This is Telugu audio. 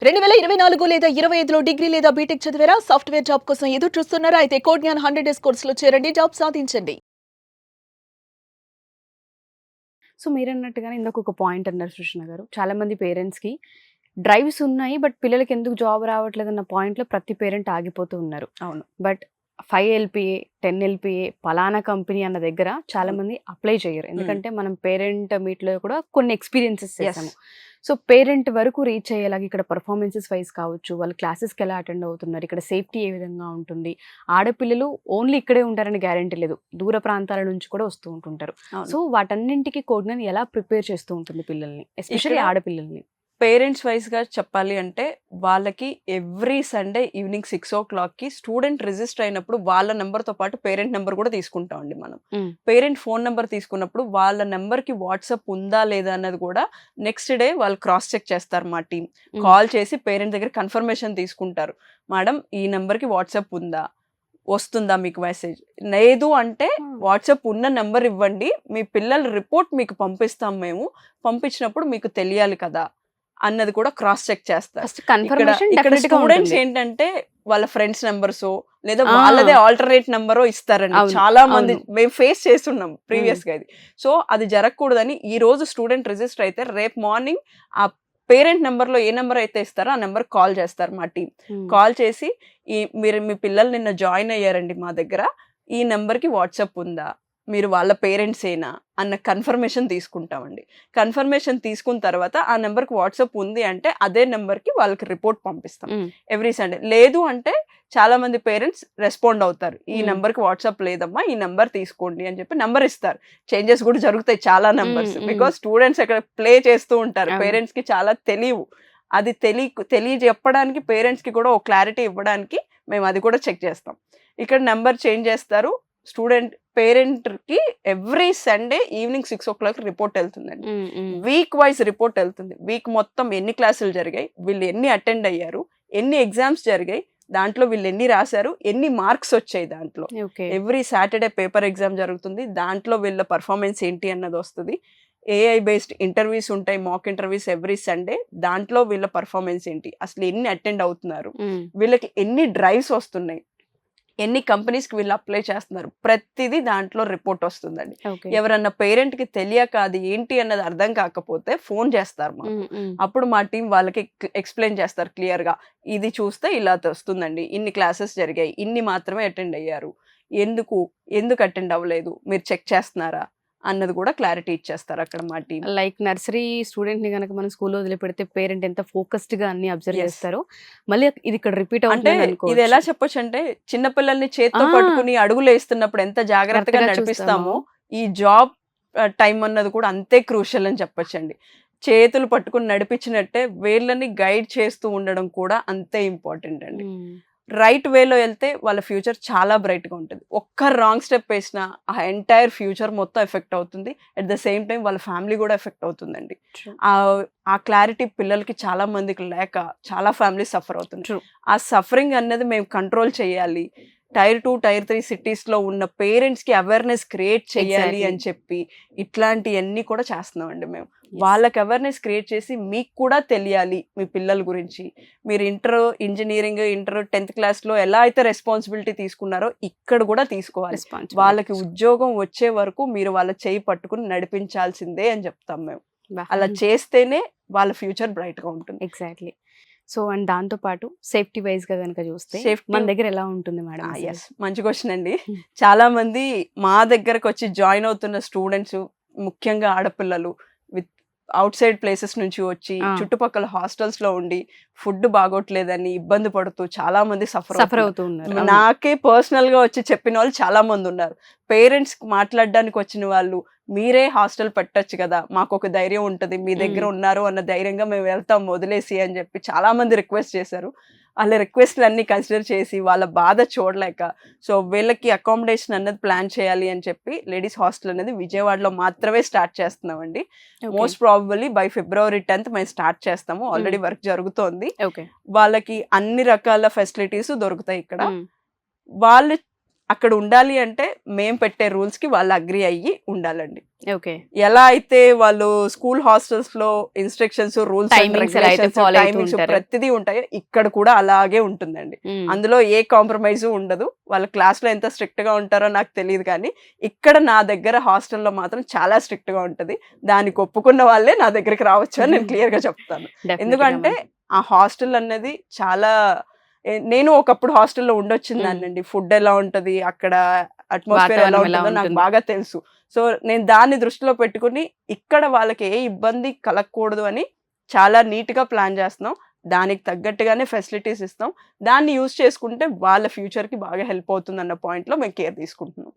2024 లేదా 25లో డిగ్రీ లేదా బీటెక్ చదివారా? సాఫ్ట్‌వేర్ జాబ్ కోసం ఎదురు చూస్తున్నారా? అయితే కోడ్‌జ్ఞాన్ 100 డేస్ కోర్సులో చేరండి. జాబ్ సాధించండి. సో మీరన్నట్టుగానే ఇందాక పాయింట్ అన్నారు సుష్ణ గారు. చాలా మంది పేరెంట్స్‌కి డ్రైవ్స్ ఉన్నాయి. బట్ పిల్లలకి ఎందుకు జాబ్ రావట్లేదన్న పాయింట్‌లో ప్రతి పేరెంట్ ఆగిపోతూ ఉన్నారు. అవును. బట్ 5 ఎల్‌పీఏ, 10 ఎల్‌పీఏ పలానా కంపెనీ అన్న దగ్గర చాలా మంది అప్లై చేయరు. ఎందుకంటే మనం పేరెంట్ మీట్‌లో కూడా కొన్ని ఎక్స్‌పీరియన్సెస్ చేసాము. సో పేరెంట్ వరకు రీచ్ అయ్యేలాగా ఇక్కడ పర్ఫార్మెన్సెస్ వైస్ కావచ్చు, వాళ్ళు క్లాసెస్‌కి ఎలా అటెండ్ అవుతున్నారు, ఇక్కడ సేఫ్టీ ఏ విధంగా ఉంటుంది, ఆడపిల్లలు ఓన్లీ ఇక్కడే ఉంటారని గ్యారంటీ లేదు. దూర ప్రాంతాల నుంచి కూడా వస్తూ ఉంటుంటారు. సో వాటన్నింటికి కోడ్‌జ్ఞాన్ ఎలా ప్రిపేర్ చేస్తూ ఉంటుంది పిల్లల్ని, ఎస్పెషల్లీ ఆడపిల్లల్ని? పేరెంట్స్ వైజ్గా చెప్పాలి అంటే వాళ్ళకి ఎవ్రీ సండే ఈవినింగ్ 6 o'clockకి స్టూడెంట్ రిజిస్టర్ అయినప్పుడు వాళ్ళ నెంబర్తో పాటు పేరెంట్ నెంబర్ కూడా తీసుకుంటామండి మనం. పేరెంట్ ఫోన్ నెంబర్ తీసుకున్నప్పుడు వాళ్ళ నెంబర్కి వాట్సాప్ ఉందా లేదా అన్నది కూడా నెక్స్ట్ డే వాళ్ళు క్రాస్ చెక్ చేస్తారు. మా టీం కాల్ చేసి పేరెంట్ దగ్గర కన్ఫర్మేషన్ తీసుకుంటారు. మేడం ఈ నెంబర్కి వాట్సాప్ ఉందా, వస్తుందా మీకు మెసేజ్, లేదు అంటే వాట్సాప్ ఉన్న నెంబర్ ఇవ్వండి, మీ పిల్లల రిపోర్ట్ మీకు పంపిస్తాం మేము, పంపించినప్పుడు మీకు తెలియాలి కదా అన్నది కూడా క్రాస్ చెక్ చేస్తారు. ఇక్కడ స్టూడెంట్స్ ఏంటంటే వాళ్ళ ఫ్రెండ్స్ నెంబర్స్ లేదా వాళ్ళదే ఆల్టర్నేట్ నెంబరో ఇస్తారండి. చాలా మంది మేము ఫేస్ చేస్తున్నాం ప్రీవియస్ గా ఇది. సో అది జరగకూడదని ఈ రోజు స్టూడెంట్ రిజిస్టర్ అయితే రేపు మార్నింగ్ ఆ పేరెంట్ నెంబర్ లో ఏ నెంబర్ అయితే ఇస్తారో ఆ నెంబర్ కాల్ చేస్తారు మా టీం. కాల్ చేసి మీరు మీ పిల్లలు నిన్న జాయిన్ అయ్యారండి మా దగ్గర, ఈ నెంబర్ కి వాట్సాప్ ఉందా, మీరు వాళ్ళ పేరెంట్స్ ఏనా అన్న కన్ఫర్మేషన్ తీసుకుంటామండి. కన్ఫర్మేషన్ తీసుకున్న తర్వాత ఆ నెంబర్కి వాట్సాప్ ఉంది అంటే అదే నెంబర్కి వాళ్ళకి రిపోర్ట్ పంపిస్తాం ఎవ్రీ సండే. లేదు అంటే చాలా మంది పేరెంట్స్ రెస్పాండ్ అవుతారు, ఈ నెంబర్కి వాట్సాప్ లేదమ్మా, ఈ నెంబర్ తీసుకోండి అని చెప్పి నెంబర్ ఇస్తారు. చేంజెస్ కూడా జరుగుతాయి చాలా నెంబర్స్, బికాస్ స్టూడెంట్స్ అక్కడ ప్లే చేస్తూ ఉంటారు. పేరెంట్స్ కి చాలా తెలియవు, అది తెలియజెప్పడానికి పేరెంట్స్ కి కూడా ఒక క్లారిటీ ఇవ్వడానికి మేము అది కూడా చెక్ చేస్తాం. ఇక్కడ నెంబర్ చేంజ్ చేస్తారు. పేరెంట్ కి every Sunday evening 6 o'clock report వెళ్తుందండి. వీక్ వైజ్ రిపోర్ట్ వెళ్తుంది. వీక్ మొత్తం ఎన్ని క్లాసులు జరిగాయి, వీళ్ళు ఎన్ని అటెండ్ అయ్యారు, ఎన్ని ఎగ్జామ్స్ జరిగాయి, దాంట్లో వీళ్ళు ఎన్ని రాశారు, ఎన్ని మార్క్స్ వచ్చాయి, దాంట్లో ఎవ్రీ సాటర్డే పేపర్ ఎగ్జామ్ జరుగుతుంది, దాంట్లో వీళ్ళ పర్ఫార్మెన్స్ ఏంటి అన్నది వస్తుంది. AI బేస్డ్ ఇంటర్వ్యూస్ ఉంటాయి, మాక్ ఇంటర్వ్యూస్ ఎవ్రీ సండే, దాంట్లో వీళ్ళ పర్ఫార్మెన్స్ ఏంటి, అసలు ఎన్ని అటెండ్ అవుతున్నారు, వీళ్ళకి ఎన్ని డ్రైవ్స్ వస్తున్నాయి, ఎన్ని కంపెనీస్కి వీళ్ళు అప్లై చేస్తున్నారు, ప్రతిదీ దాంట్లో రిపోర్ట్ వస్తుందండి. ఎవరన్నా పేరెంట్ కి తెలియక అది ఏంటి అన్నది అర్థం కాకపోతే ఫోన్ చేస్తారు మాకు. అప్పుడు మా టీం వాళ్ళకి ఎక్స్ప్లెయిన్ చేస్తారు క్లియర్ గా, ఇది చూస్తే ఇలా వస్తుందండి, ఇన్ని క్లాసెస్ జరిగాయి, ఇన్ని మాత్రమే అటెండ్ అయ్యారు, ఎందుకు అటెండ్ అవ్వలేదు, మీరు చెక్ చేస్తున్నారా అన్నది కూడా క్లారిటీ ఇచ్చేస్తారు అక్కడ మా టీం. లైక్ నర్సరీ స్టూడెంట్ ని కనుక మనం స్కూల్లో వదిలిపెడితే పేరెంట్ ఎంత ఫోకస్డ్ గా అన్ని అబ్జర్వ్ చేస్తారో, మళ్ళీ ఇది ఇక్కడ రిపీట్ అంటే ఇది ఎలా చెప్పొచ్చు అంటే చిన్నపిల్లల్ని చేత్తో పట్టుకుని అడుగులు వేస్తున్నప్పుడు ఎంత జాగ్రత్తగా నడిపిస్తామో ఈ జాబ్ టైం అన్నది కూడా అంతే క్రూషియల్ అని చెప్పొచ్చండి. చేతులు పట్టుకుని నడిపించినట్టే వీళ్ళని గైడ్ చేస్తూ ఉండడం కూడా అంతే ఇంపార్టెంట్ అండి. రైట్ వేలో వెళ్తే వాళ్ళ ఫ్యూచర్ చాలా బ్రైట్గా ఉంటుంది. ఒక్క రాంగ్ స్టెప్ వేసినా ఆ ఎంటైర్ ఫ్యూచర్ మొత్తం ఎఫెక్ట్ అవుతుంది. అట్ ద సేమ్ టైం వాళ్ళ ఫ్యామిలీ కూడా ఎఫెక్ట్ అవుతుందండి. ఆ క్లారిటీ పిల్లలకి చాలా మందికి లేక చాలా ఫ్యామిలీ సఫర్ అవుతుంది. ఆ సఫరింగ్ అన్నది మేము కంట్రోల్ చేయాలి. Tier 2, Tier 3 సిటీస్లో ఉన్న పేరెంట్స్కి అవేర్నెస్ క్రియేట్ చేయాలి అని చెప్పి ఇట్లాంటివన్నీ కూడా చేస్తున్నామండి మేము. వాళ్ళకి అవేర్నెస్ క్రియేట్ చేసి మీకు కూడా తెలియాలి మీ పిల్లల గురించి, మీరు ఇంజనీరింగ్ 10th క్లాస్లో ఎలా అయితే రెస్పాన్సిబిలిటీ తీసుకున్నారో ఇక్కడ కూడా తీసుకోవాలి. వాళ్ళకి ఉద్యోగం వచ్చే వరకు మీరు వాళ్ళ చేయి పట్టుకుని నడిపించాల్సిందే అని చెప్తాం మేము. అలా చేస్తేనే వాళ్ళ ఫ్యూచర్ బ్రైట్గా ఉంటుంది. ఎగ్జాక్ట్లీ. సో అండ్ దాంతో పాటు సేఫ్టీ వైజ్ గా కనుక చూస్తే మన దగ్గర ఎలా ఉంటుంది మేడం? ఎస్, మంచి క్వశ్చన్ అండి. చాలా మంది మా దగ్గరకు వచ్చి జాయిన్ అవుతున్న స్టూడెంట్స్, ముఖ్యంగా ఆడపిల్లలు విత్ అవుట్ సైడ్ ప్లేసెస్ నుంచి వచ్చి చుట్టుపక్కల హాస్టల్స్ లో ఉండి ఫుడ్ బాగోట్లేదని ఇబ్బంది పడుతూ చాలా మంది సఫర్ అవుతున్నారు. నాకే పర్సనల్ గా వచ్చి చెప్పిన వాళ్ళు చాలా మంది ఉన్నారు. పేరెంట్స్ మాట్లాడడానికి వచ్చిన వాళ్ళు, మీరే హాస్టల్ పెట్టచ్చు కదా, మాకు ఒక ధైర్యం ఉంటుంది, మీ దగ్గర ఉన్నారు అన్న ధైర్యంగా మేము వెళ్తాం వదిలేసి అని చెప్పి చాలా మంది రిక్వెస్ట్ చేశారు. వాళ్ళ రిక్వెస్ట్లు అన్ని కన్సిడర్ చేసి వాళ్ళ బాధ చూడలేక, సో వీళ్ళకి అకామిడేషన్ అన్నది ప్లాన్ చేయాలి అని చెప్పి లేడీస్ హాస్టల్ అనేది విజయవాడలో మాత్రమే స్టార్ట్ చేస్తున్నామండి. Most probably by February 10th మేము స్టార్ట్ చేస్తాము. ఆల్రెడీ వర్క్ జరుగుతోంది. వాళ్ళకి అన్ని రకాల ఫెసిలిటీస్ దొరుకుతాయి ఇక్కడ. వాళ్ళు అక్కడ ఉండాలి అంటే మేము పెట్టే రూల్స్ కి వాళ్ళు అగ్రి అయ్యి ఉండాలండి. ఓకే. ఎలా అయితే వాళ్ళు స్కూల్ హాస్టల్స్ లో ఇన్స్ట్రక్షన్స్, రూల్స్, Timings ఎలా అయితే follow అవుతూ ఉంటారో. ప్రతిదీ ఉంటాయో ఇక్కడ కూడా అలాగే ఉంటుందండి. అందులో ఏ కాంప్రమైజ్ ఉండదు. వాళ్ళ క్లాస్ లో ఎంత స్ట్రిక్ట్ గా ఉంటారో నాకు తెలియదు, కానీ ఇక్కడ నా దగ్గర హాస్టల్లో మాత్రం చాలా స్ట్రిక్ట్ గా ఉంటది. దానికి ఒప్పుకున్న వాళ్ళే నా దగ్గరికి రావచ్చు అని నేను క్లియర్ గా చెప్తాను. ఎందుకంటే ఆ హాస్టల్ అన్నది చాలా నేను ఒకప్పుడు హాస్టల్లో ఉండొచ్చిందానండి. ఫుడ్ ఎలా ఉంటది, అక్కడ అట్మాస్ఫియర్ ఎలా వాతావరణం ఎలా ఉంటుందో నాకు ఉంటుంది. బాగా తెలుసు. సో నేను దాన్ని దృష్టిలో పెట్టుకుని ఇక్కడ వాళ్ళకి ఏ ఇబ్బంది కలగకూడదు అని చాలా నీట్ గా ప్లాన్ చేస్తున్నాం. దానికి తగ్గట్టుగానే ఫెసిలిటీస్ ఇస్తాం. దాన్ని యూజ్ చేసుకుంటే వాళ్ళ ఫ్యూచర్ కి బాగా హెల్ప్ అవుతుంది అన్న పాయింట్ లో మేము కేర్ తీసుకుంటున్నాం.